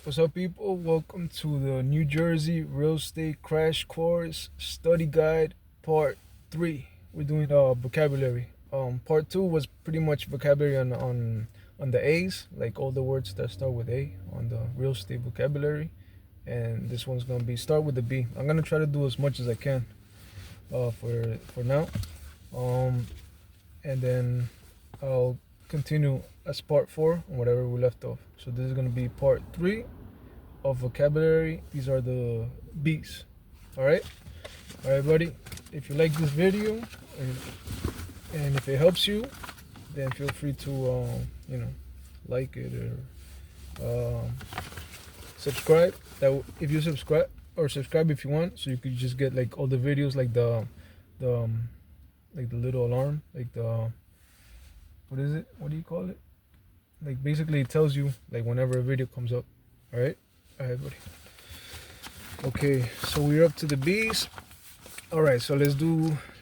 What's up, people? Welcome to the New Jersey Real Estate Crash Course Study Guide Part 3. We're doing vocabulary. Part 2 was pretty much vocabulary on the A's, like all the words that start with A on the real estate vocabulary. And this one's gonna be start with the B. I'm gonna try to do as much as I can for now. Um, and then I'll continue as part 4 on whatever we left off. So this is gonna be part 3 of vocabulary. These are the B's. All right, buddy. If you like this video and if it helps you, then feel free to like it or subscribe. That if you subscribe if you want, so you could just get like all the videos, like the like the little alarm, like the what is it? What do you call it? Like basically it tells you like whenever a video comes up. All right, buddy. Okay, so we're up to the B's. All right, so let's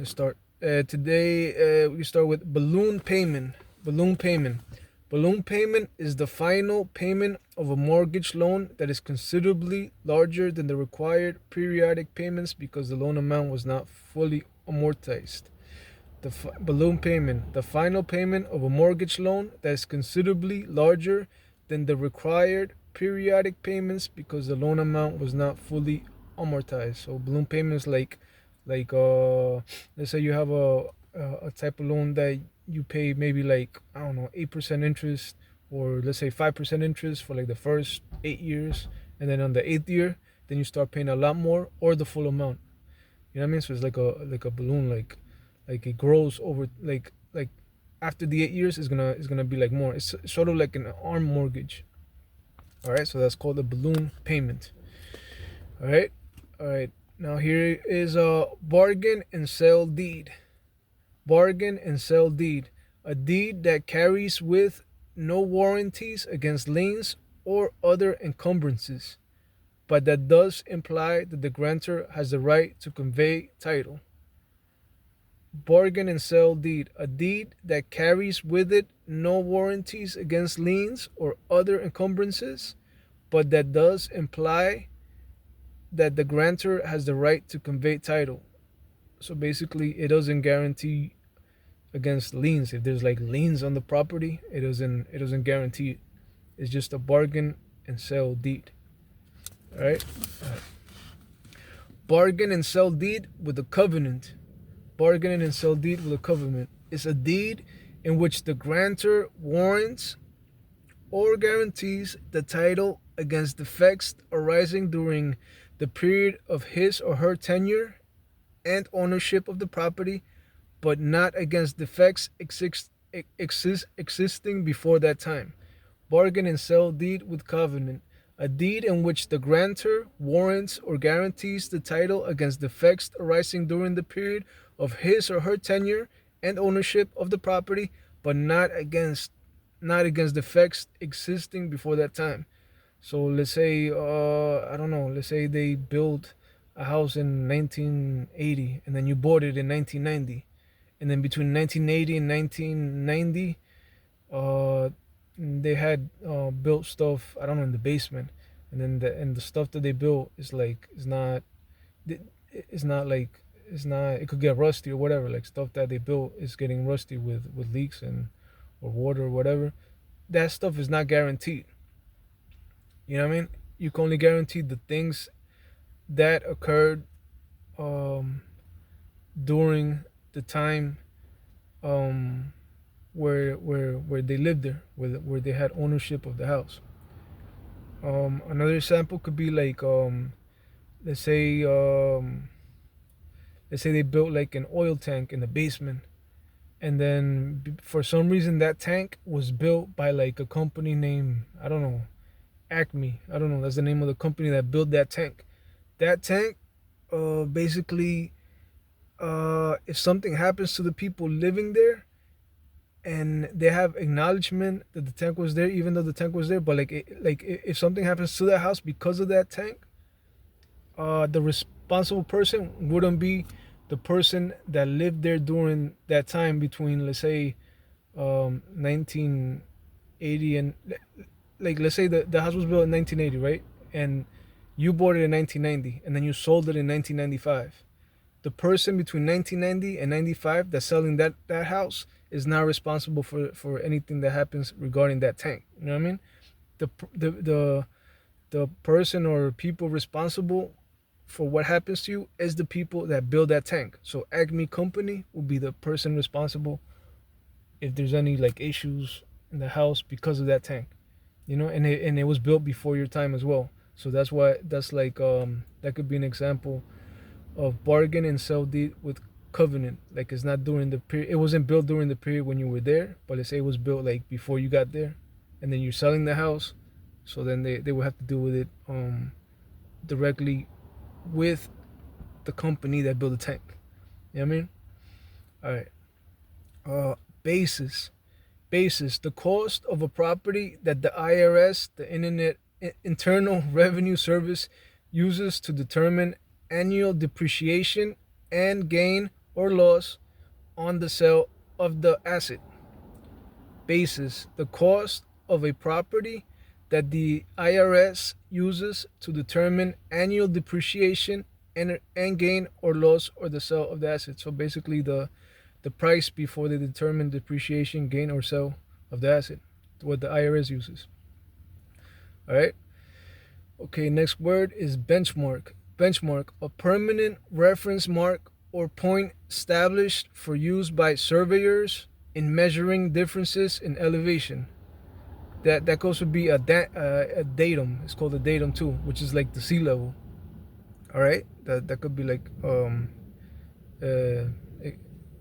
start. Today we start with balloon payment. Balloon payment. Balloon payment is the final payment of a mortgage loan that is considerably larger than the required periodic payments because the loan amount was not fully amortized. Balloon payment, the final payment of a mortgage loan that is considerably larger than the required periodic payments because the loan amount was not fully amortized. So balloon payment is like let's say you have a type of loan that you pay maybe like, I don't know, 8% interest, or let's say 5% interest for like the first 8 years, and then on the 8th year then you start paying a lot more or the full amount. You know what I mean? So it's like a balloon, like it grows over, like after the 8 years is gonna be like more. It's sort of like an arm mortgage. All right, so that's called a balloon payment. All right. Now here is a bargain and sell deed. Bargain and sell deed, a deed that carries with no warranties against liens or other encumbrances, but that does imply that the grantor has the right to convey title. Bargain and sell deed, a deed that carries with it no warranties against liens or other encumbrances, but that does imply that the grantor has the right to convey title. So basically it doesn't guarantee against liens. If there's like liens on the property, it doesn't guarantee it. It's just a bargain and sell deed. All right. Bargain and sell deed with a covenant. Bargain and sell deed with a covenant is a deed in which the grantor warrants or guarantees the title against defects arising during the period of his or her tenure and ownership of the property, but not against defects existing before that time. Bargain and sell deed with covenant, a deed in which the grantor warrants or guarantees the title against defects arising during the period of his or her tenure and ownership of the property, but not against defects existing before that time. So let's say I don't know, let's say they built a house in 1980 and then you bought it in 1990, and then between 1980 and 1990 they had built stuff, I don't know, in the basement, and then the stuff that they built is like it could get rusty or whatever. Like stuff that they built is getting rusty with leaks and or water or whatever. That stuff is not guaranteed. You know what I mean? You can only guarantee the things that occurred during the time where they lived there, where they had ownership of the house. Another example could be like let's say they built like an oil tank in the basement, and then for some reason that tank was built by like a company named, I don't know, Acme. I don't know, that's the name of the company that built that tank. That tank basically if something happens to the people living there and they have acknowledgement that the tank was there, even though the tank was there, but if something happens to that house because of that tank, the responsible person wouldn't be the person that lived there during that time between, let's say, 1980 and like let's say the house was built in 1980, right? And you bought it in 1990, and then you sold it in 1995. The person between 1990 and 95 that's selling that house is now responsible for anything that happens regarding that tank. You know what I mean? The the the the person or people responsible for what happens to you is the people that build that tank. So Acme Company will be the person responsible if there's any like issues in the house because of that tank. And it was built before your time as well. So that's why that's like that could be an example of bargain and sell deed with covenant. Like it's not during the period. It wasn't built during the period when you were there, but let's say it was built like before you got there, and then you're selling the house. So then they would have to deal with it directly with the company that built the tank. You know what I mean? All right. Basis. Basis. The cost of a property that the IRS, the Internal Revenue Service, uses to determine annual depreciation and gain or loss on the sale of the asset. Basis. The cost of a property that the IRS uses to determine annual depreciation and gain or loss or the sale of the asset. So basically the price before they determine depreciation, gain or sale of the asset, what the IRS uses. All right. Okay, next word is benchmark. Benchmark, a permanent reference mark or point established for use by surveyors in measuring differences in elevation. That could also be a datum. It's called a datum too, which is like the sea level. All right, that could be like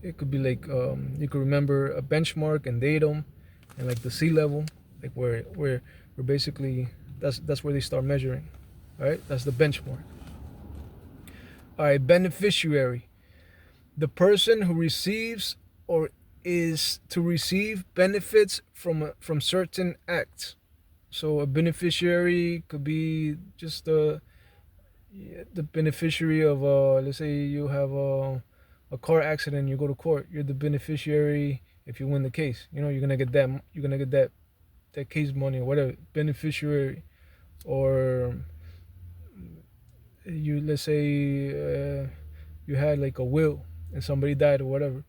it could be like you could remember a benchmark and datum, and like the sea level, like where basically that's where they start measuring. All right, that's the benchmark. All right, beneficiary, the person who receives or is to receive benefits from certain acts. So a beneficiary could be just the beneficiary of let's say you have a car accident, you go to court, you're the beneficiary if you win the case. You're gonna get that case money or whatever. Beneficiary. Or you, let's say you had like a will and somebody died or whatever,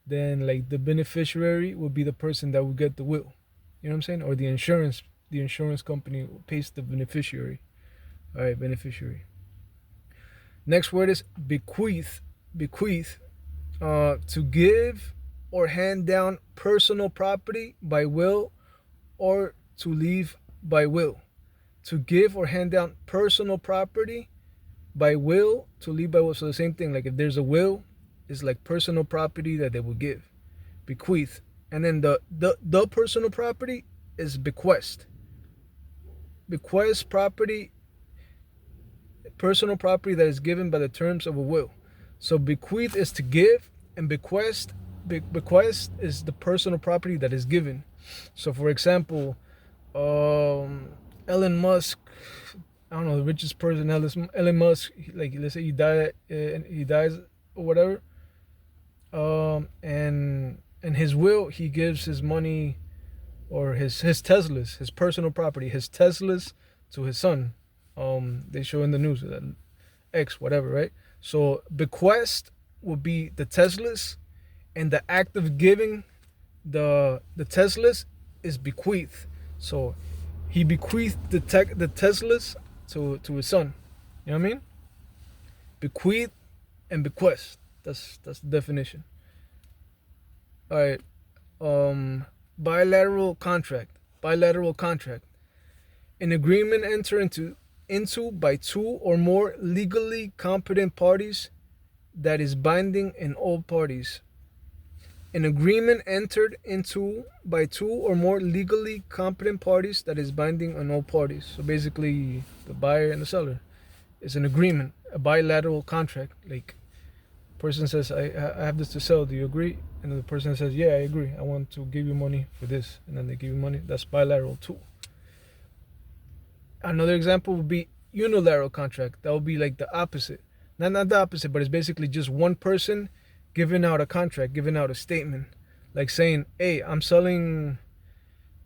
then like the beneficiary will be the person that will get the will. You know what I'm saying? Or the insurance company pays the beneficiary. All right, beneficiary. Next word is bequeath. Bequeath, to give or hand down personal property by will or to leave by will. To give or hand down personal property by will, to leave by will. So the same thing, like if there's a will, it's like personal property that they will give. Bequeath. And then the personal property is bequest. Bequest property, personal property that is given by the terms of a will. So bequeath is to give, and bequest is the personal property that is given. So for example, Elon Musk, I don't know, the richest person, Elon Musk, like let's say he dies or whatever, and his will, he gives his money or his Teslas, his personal property, his Teslas to his son. They show in the news that X whatever, right? So bequest will be the Teslas, and the act of giving the Teslas is bequeath. So he bequeathed the Teslas to his son. You know what I mean? Bequeath and bequest. That's the definition. All right. Bilateral contract. Bilateral contract. An agreement entered into by two or more legally competent parties that is binding in all parties. An agreement entered into by two or more legally competent parties that is binding on all parties. So basically, the buyer and the seller. It's an agreement, a bilateral contract. Like, person says, I have this to sell. Do you agree? And then the person says, yeah, I agree. I want to give you money for this. And then they give you money. That's bilateral too. Another example would be unilateral contract. That would be like the opposite. Not the opposite, but it's basically just one person giving out a contract, giving out a statement, like saying, hey, I'm selling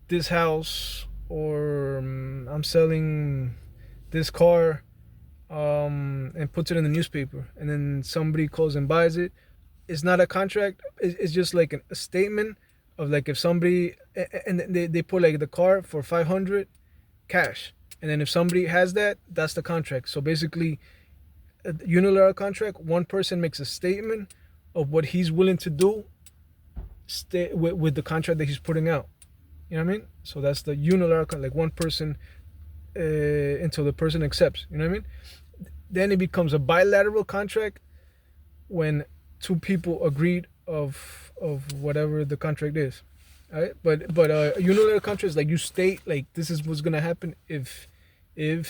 this house or I'm selling this car, and puts it in the newspaper, and then somebody calls and buys it. It's not a contract. It's just like a statement of like if somebody, and they put like the car for 500 cash, and then if somebody has that, that's the contract. So basically, a unilateral contract, one person makes a statement of what he's willing to do, stay with the contract that he's putting out. You know what I mean? So that's the unilateral, like one person, until the person accepts. You know what I mean? Then it becomes a bilateral contract when two people agreed of whatever the contract is. All right? But a unilateral contract is like you state like this is what's gonna happen if the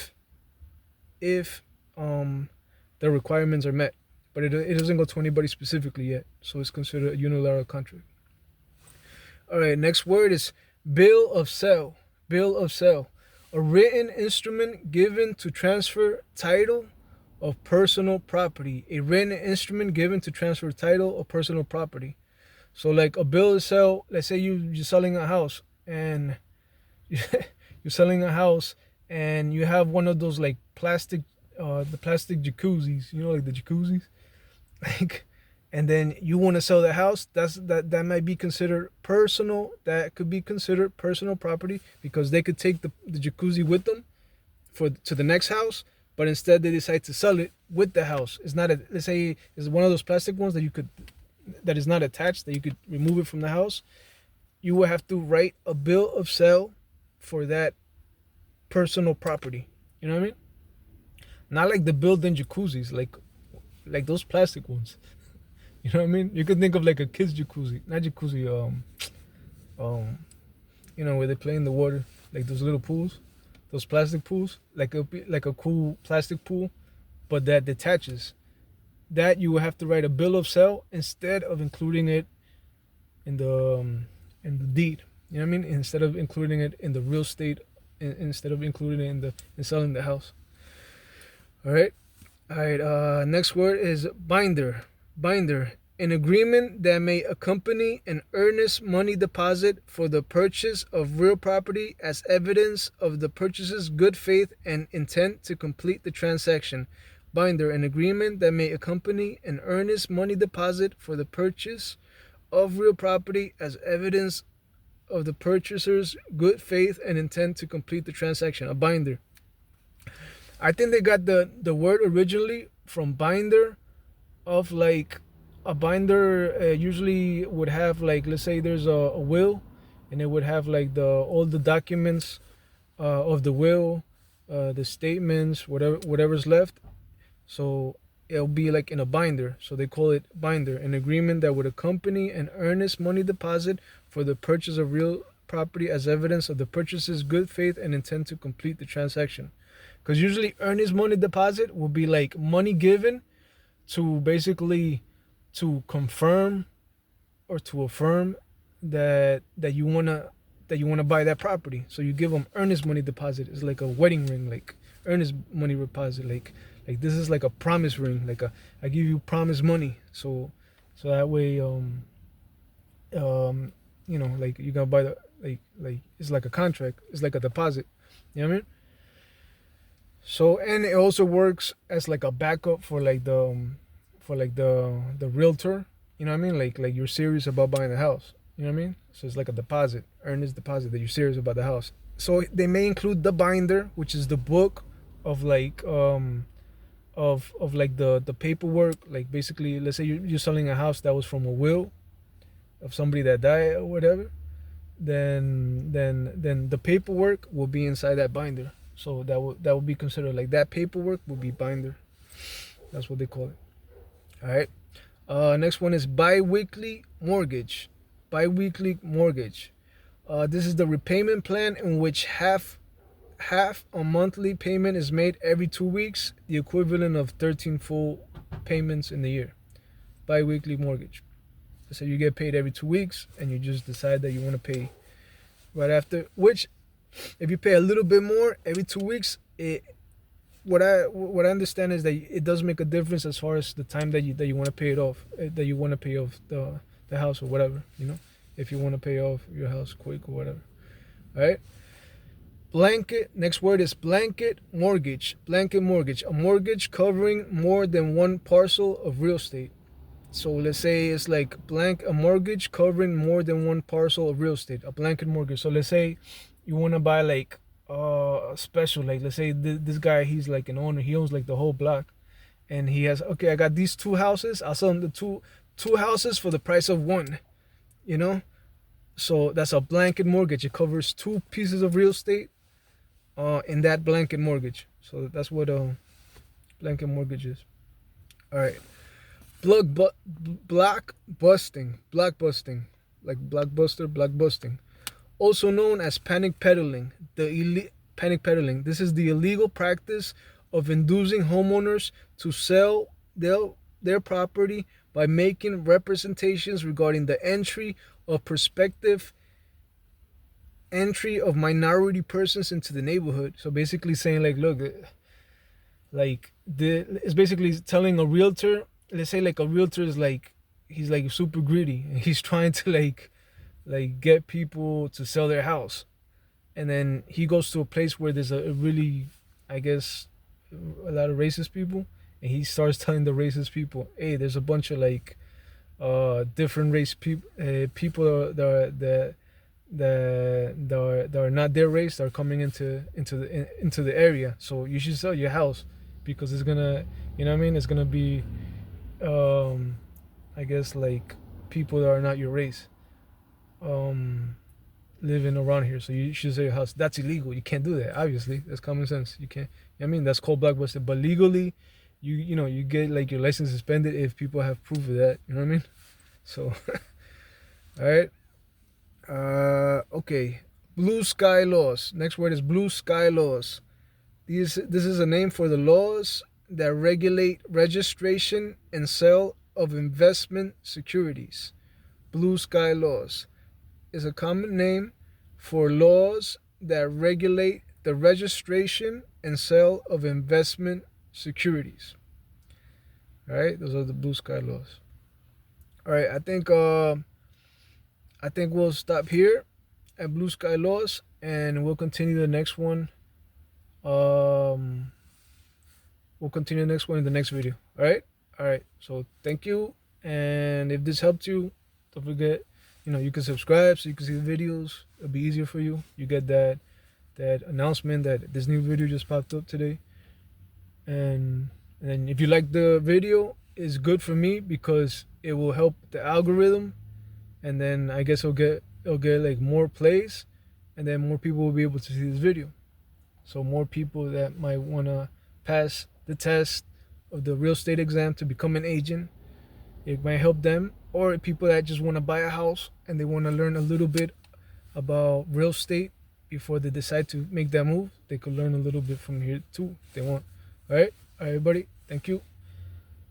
requirements are met. But it doesn't go to anybody specifically yet. So it's considered a unilateral contract. All right, next word is bill of sale. Bill of sale. A written instrument given to transfer title of personal property. A written instrument given to transfer title of personal property. So like a bill of sale, let's say you're selling a house and you're selling a house and you have one of those like plastic, the plastic jacuzzis, you know, like the jacuzzis, like, and then you want to sell the house. That might be considered personal. That could be considered personal property because they could take the jacuzzi with them to the next house, but instead they decide to sell it with the house. It's not let's say it's one of those plastic ones that is not attached, that you could remove it from the house. You will have to write a bill of sale for that personal property. You know what I mean? Not like the built-in jacuzzis, like those plastic ones. You know what I mean? You could think of like a kid's jacuzzi, not jacuzzi, you know, where they play in the water, like those little pools, those plastic pools, like a cool plastic pool, but that detaches. That you will have to write a bill of sale instead of including it in the deed. You know what I mean? Instead of including it in the real estate, instead of including it in selling the house. All right. Next word is binder. Binder. An agreement that may accompany an earnest money deposit for the purchase of real property as evidence of the purchaser's good faith and intent to complete the transaction. Binder. An agreement that may accompany an earnest money deposit for the purchase of real property as evidence of the purchaser's good faith and intent to complete the transaction. A binder. I think they got the word originally from binder, of like a binder usually would have like, let's say there's a will, and it would have like all the documents of the will, the statements, whatever's left. So it'll be like in a binder. So they call it binder, an agreement that would accompany an earnest money deposit for the purchase of real property as evidence of the purchaser's good faith and intent to complete the transaction. Because usually earnest money deposit will be like money given to basically to confirm or to affirm that you wanna buy that property. So you give them earnest money deposit. It's like a wedding ring, like earnest money deposit. Like this is like a promise ring. Like I give you promise money. So that way you know, like you're gonna buy the like it's like a contract. It's like a deposit. You know what I mean? So, and it also works as like a backup for like the realtor. You know what I mean? Like you're serious about buying the house. You know what I mean? So it's like a deposit, earnest deposit, that you're serious about the house. So they may include the binder, which is the book of like of like the paperwork. Like basically, let's say you're selling a house that was from a will of somebody that died or whatever. Then the paperwork will be inside that binder. So that would be considered like that paperwork will be binder. That's what they call it. All right. Next one is bi-weekly mortgage. Bi-weekly mortgage. This is the repayment plan in which half a monthly payment is made every 2 weeks, the equivalent of 13 full payments in the year. Bi-weekly mortgage. So you get paid every 2 weeks, and you just decide that you want to pay right after. Which, if you pay a little bit more every 2 weeks, what I understand is that it does make a difference as far as the time that you want to pay it off, that you want to pay off the house or whatever, you know, if you want to pay off your house quick or whatever. All right. Blanket. Next word is blanket mortgage. Blanket mortgage. A mortgage covering more than one parcel of real estate. So let's say it's like a mortgage covering more than one parcel of real estate, a blanket mortgage. So let's say you want to buy like a special, like let's say this guy, he's like an owner, he owns like the whole block, and he has, okay, I got these two houses, I'll sell him the two houses for the price of one, you know. So that's a blanket mortgage. It covers two pieces of real estate in that blanket mortgage. So that's what a blanket mortgage is. All right. Blockbusting, like blockbuster, blockbusting, also known as panic peddling. Panic peddling. This is the illegal practice of inducing homeowners to sell their property by making representations regarding the prospective entry of minority persons into the neighborhood. So basically saying like, look, it's basically telling a realtor, let's say like a realtor is like, he's like super greedy and he's trying to like get people to sell their house, and then he goes to a place where there's a really, I guess, a lot of racist people, and he starts telling the racist people, hey, there's a bunch of like different race people, that are not their race, that are coming into the area, so you should sell your house because it's gonna, you know what I mean, it's gonna be I guess like people that are not your race living around here, so you should sell your house. That's illegal. You can't do that. Obviously, that's common sense. You can't. I mean, that's called blockbuster. But legally, you get like your license suspended if people have proof of that. You know what I mean? So, all right. Okay. Blue sky laws. Next word is blue sky laws. This is a name for the laws that regulate registration and sale of investment securities. Blue sky laws is a common name for laws that regulate the registration and sale of investment securities. All right, those are the blue sky laws. All right, I think we'll stop here at blue sky laws, and we'll continue the next one. We'll continue the next one in the next video. All right. So thank you, and if this helped you, don't forget, you can subscribe so you can see the videos. It'll be easier for you. You get that announcement that this new video just popped up today. And if you like the video, it's good for me because it will help the algorithm, and then I guess it'll get like more plays, and then more people will be able to see this video. So more people that might want to pass the test of the real estate exam to become an agent, it might help them. Or people that just want to buy a house and they want to learn a little bit about real estate before they decide to make that move, they could learn a little bit from here too if they want. All right, everybody, thank you.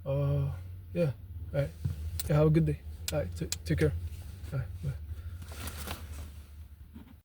Yeah, all right, have a good day. All right, take care. All right, bye.